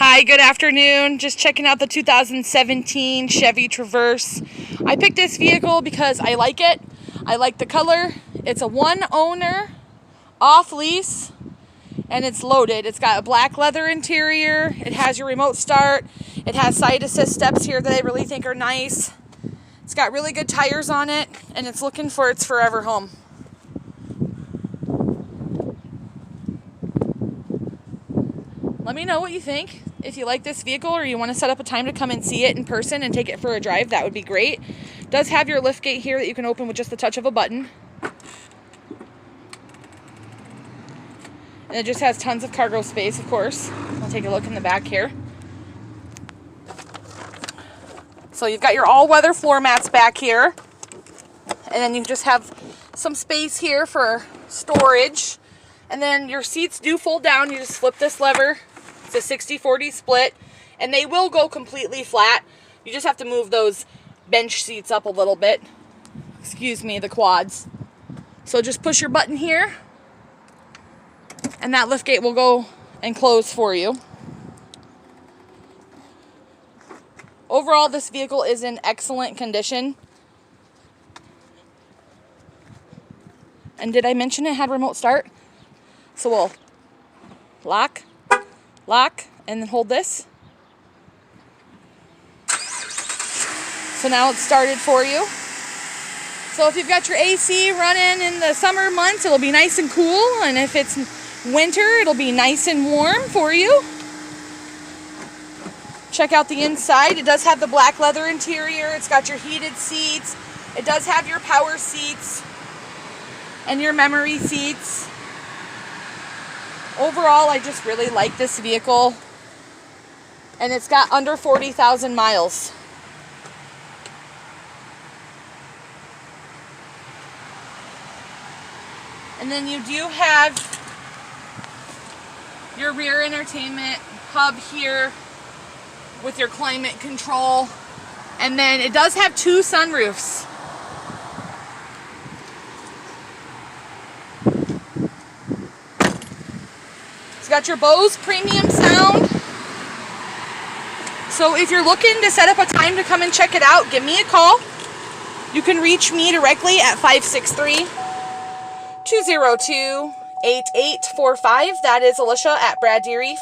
Hi, good afternoon. Just checking out the 2017 Chevy Traverse. I picked this vehicle because I like it. I like the color. It's a one owner, off lease, and it's loaded. It's got a black leather interior. It has your remote start. It has side assist steps here that I really think are nice. It's got really good tires on it, and it's looking for its forever home. Let me know what you think. If you like this vehicle or you want to set up a time to come and see it in person and take it for a drive, that would be great. It does have your lift gate here that you can open with just the touch of a button. And it just has tons of cargo space, of course. I'll take a look in the back here. So you've got your all-weather floor mats back here. And then you just have some space here for storage. And then your seats do fold down. You just flip this lever. It's a 60-40 split, and they will go completely flat. You just have to move those bench seats up a little bit. Excuse me, the quads. So just push your button here, and that lift gate will go and close for you. Overall, this vehicle is in excellent condition. And did I mention it had remote start? So we'll lock, and then hold this. So now it's started for you. So if you've got your AC running in the summer months, it'll be nice and cool. And if it's winter, it'll be nice and warm for you. Check out the inside. It does have the black leather interior. It's got your heated seats. It does have your power seats and your memory seats. Overall, I just really like this vehicle, and it's got under 40,000 miles. And then you do have your rear entertainment hub here with your climate control, and then it does have two sunroofs. Got your BOSE premium sound. So if you're looking to set up a time to come and check it out, give me a call. You can reach me directly at 563-202-8845. That is Alisha at Brad Deary,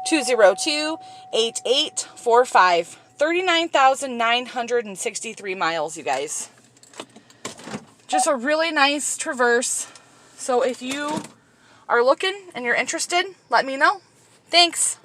563-202-8845. 39,963 miles, you guys. Just a really nice Traverse. So if you are looking and you're interested, let me know. Thanks.